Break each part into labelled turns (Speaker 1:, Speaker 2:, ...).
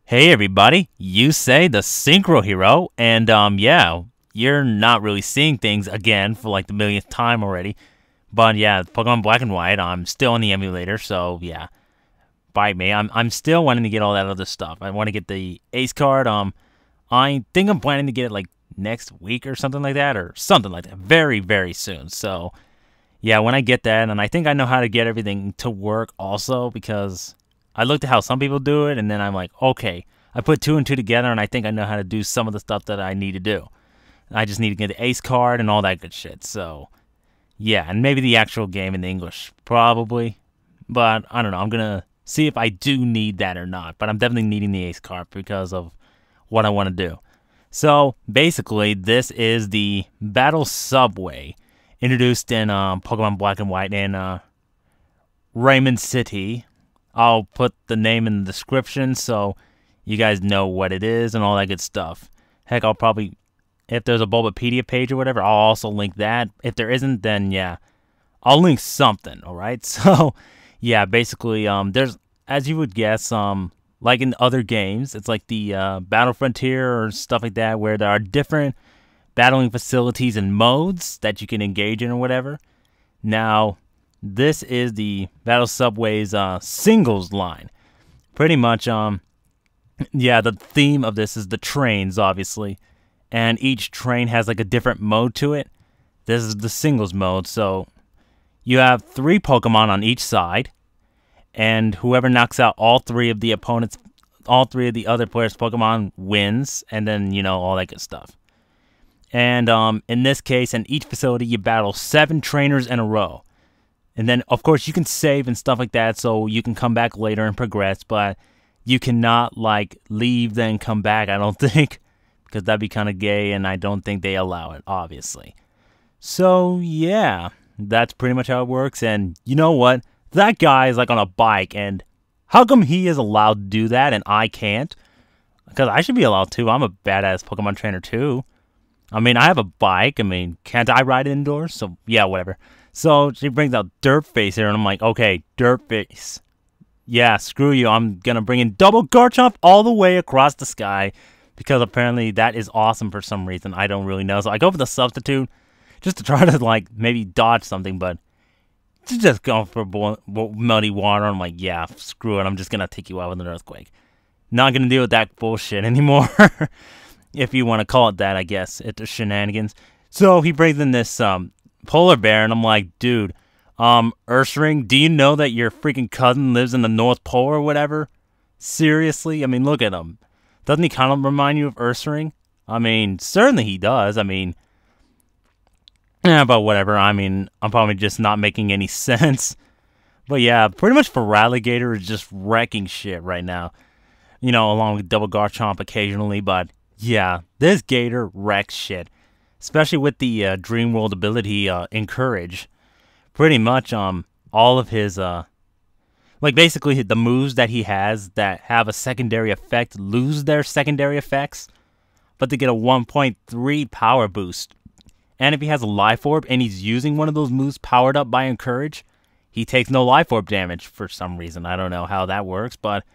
Speaker 1: Hey everybody, YuseiTheSynchroHero, and yeah, you're not really seeing things again for like the millionth time already. But yeah, Pokemon Black and White, I'm still on the emulator, so yeah, bite me. I'm still wanting to get all that other stuff. I want to get the Ace card. I think I'm planning to get it like next week or something like that, very very soon. So yeah, when I get that, and I think I know how to get everything to work also because I looked at how some people do it, and then I'm like, okay, I put two and two together, and I think I know how to do some of the stuff that I need to do. I just need to get the Ace card and all that good shit. So yeah, and maybe the actual game in English, probably. But I don't know. I'm gonna see if I do need that or not. But I'm definitely needing the Ace card because of what I want to do. So basically, this is the Battle Subway introduced in Pokemon Black and White in Raimon City. I'll put the name in the description so you guys know what it is and all that good stuff. Heck, I'll probably, if there's a Bulbapedia page or whatever, I'll also link that. If there isn't, then yeah, I'll link something, alright? So, yeah, basically, there's, as you would guess, like in other games, it's like the Battle Frontier or stuff like that, where there are different battling facilities and modes that you can engage in or whatever. Now, this is the Battle Subway's singles line. Pretty much, yeah, the theme of this is the trains, obviously. And each train has like a different mode to it. This is the singles mode, so you have 3 Pokemon on each side. And whoever knocks out all 3 of the opponents, all 3 of the other players' Pokemon wins. And then, you know, all that good stuff. And in this case, in each facility, you battle 7 trainers in a row. And then, of course, you can save and stuff like that, so you can come back later and progress, but you cannot, like, leave then come back, I don't think, because that'd be kind of gay, and I don't think they allow it, obviously. So, yeah, that's pretty much how it works, and you know what? That guy is, like, on a bike, and how come he is allowed to do that and I can't? Because I should be allowed to. I'm a badass Pokemon trainer, too. I mean, I have a bike. I mean, can't I ride indoors? So, yeah, whatever. So she brings out Dirtface here, and I'm like, okay, Dirtface. Yeah, screw you. I'm going to bring in double Garchomp all the way across the sky because apparently that is awesome for some reason. I don't really know. So I go for the substitute just to try to, like, maybe dodge something, but just go for muddy water. I'm like, yeah, screw it. I'm just going to take you out with an earthquake. Not going to deal with that bullshit anymore, if you want to call it that, I guess. It's shenanigans. So he brings in this polar bear, and I'm like, dude, Ursaring, do you know that your freaking cousin lives in the North Pole or whatever? Seriously? I mean, look at him. Doesn't he kind of remind you of Ursaring? I mean, certainly he does. I mean, yeah, but whatever. I mean, I'm probably just not making any sense. But yeah, pretty much Feraligatr is just wrecking shit right now. You know, along with Double Garchomp occasionally, but yeah, this Gator wrecks shit. Especially with the Dream World ability, Encourage. Pretty much, all of his, like, basically the moves that he has that have a secondary effect lose their secondary effects, but they get a 1.3 power boost. And if he has a Life Orb and he's using one of those moves powered up by Encourage, he takes no Life Orb damage for some reason. I don't know how that works, but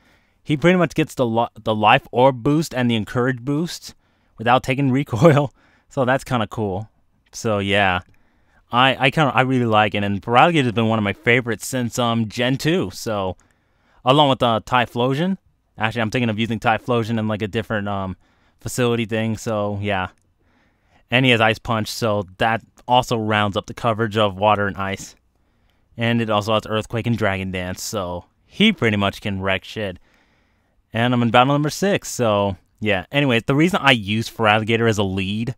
Speaker 1: he pretty much gets the Life Orb boost and the Encourage boost without taking recoil. So that's kind of cool. So yeah, I really like it, and Feraligatr has been one of my favorites since Gen 2. So along with Typhlosion, actually I'm thinking of using Typhlosion in like a different facility thing. So yeah, and he has Ice Punch, so that also rounds up the coverage of Water and Ice, and it also has Earthquake and Dragon Dance. So he pretty much can wreck shit. And I'm in battle number 6. So yeah. Anyways, the reason I use Feraligatr as a lead,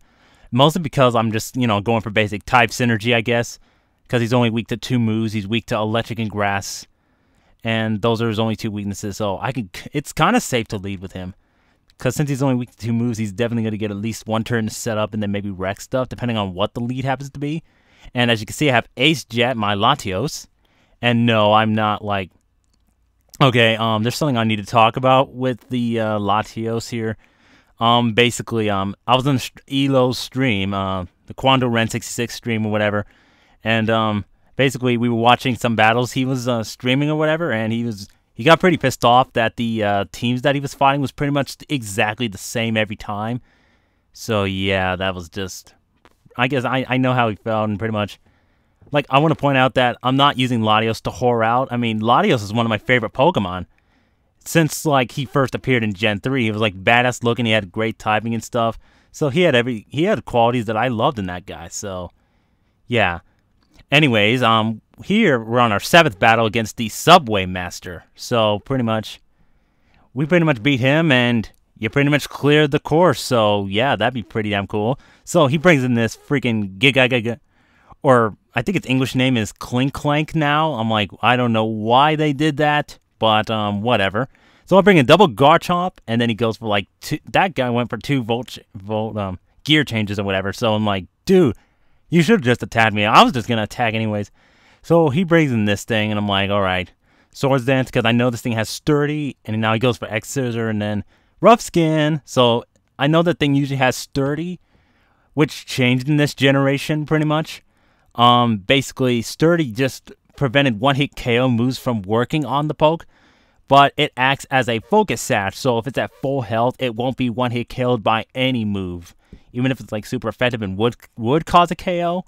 Speaker 1: mostly because I'm just, you know, going for basic type synergy, I guess. Because he's only weak to 2 moves. He's weak to electric and grass. And those are his only 2 weaknesses. So it's kind of safe to lead with him. Because since he's only weak to 2 moves, he's definitely going to get at least 1 turn to set up and then maybe wreck stuff, depending on what the lead happens to be. And as you can see, I have Ace Jet, my Latios. And no, I'm not like... Okay, there's something I need to talk about with the Latios here. Basically, I was on Elo's stream, the Quando Ren 66 stream or whatever, and basically we were watching some battles he was streaming or whatever, and he he got pretty pissed off that the teams that he was fighting was pretty much exactly the same every time. So yeah, that was just, I guess I know how he felt, and pretty much, like, I want to point out that I'm not using Latios to whore out. I mean, Latios is one of my favorite Pokemon. Since, like, he first appeared in Gen 3, he was, like, badass looking, he had great typing and stuff. So he had qualities that I loved in that guy, so yeah. Anyways, here we're on our 7th battle against the Subway Master. So we pretty much beat him, and you pretty much cleared the course. So yeah, that'd be pretty damn cool. So he brings in this freaking Giga, or I think its English name is Clink Clank now. I'm like, I don't know why they did that, but whatever. So I'll bring in double Garchomp, and then he goes for like that guy went for 2 volt gear changes or whatever. So I'm like, dude, you should have just attacked me. I was just gonna attack anyways. So he brings in this thing, and I'm like, all right, Swords Dance, because I know this thing has Sturdy, and now he goes for X Scissor, and then Rough Skin. So I know that thing usually has Sturdy, which changed in this generation pretty much. Basically, Sturdy just prevented one-hit KO moves from working on the poke, but it acts as a focus sash, so if it's at full health, it won't be one-hit KO'd by any move. Even if it's like super effective and would cause a KO,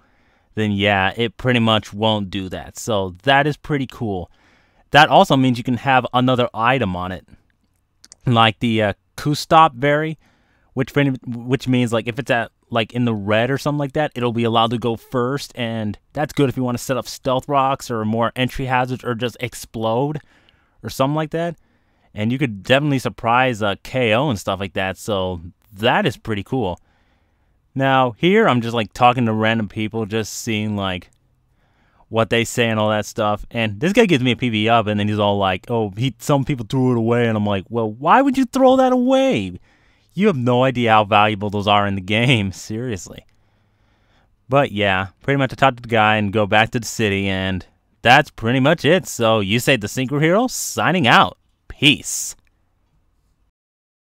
Speaker 1: then yeah, it pretty much won't do that. So that is pretty cool. That also means you can have another item on it, like the Q-Stop Berry, which means like if it's at like in the red or something like that, it'll be allowed to go first, and that's good if you want to set up stealth rocks or more entry hazards or just explode or something like that. And you could definitely surprise KO and stuff like that, so that is pretty cool. Now, here I'm just like talking to random people, just seeing like what they say and all that stuff. And this guy gives me a PV up, and then he's all like, oh, some people threw it away. And I'm like, well, why would you throw that away? You have no idea how valuable those are in the game, seriously. But yeah, pretty much I talked to the guy and go back to the city, and that's pretty much it. So YuseiTheSynchroHero signing out. Peace.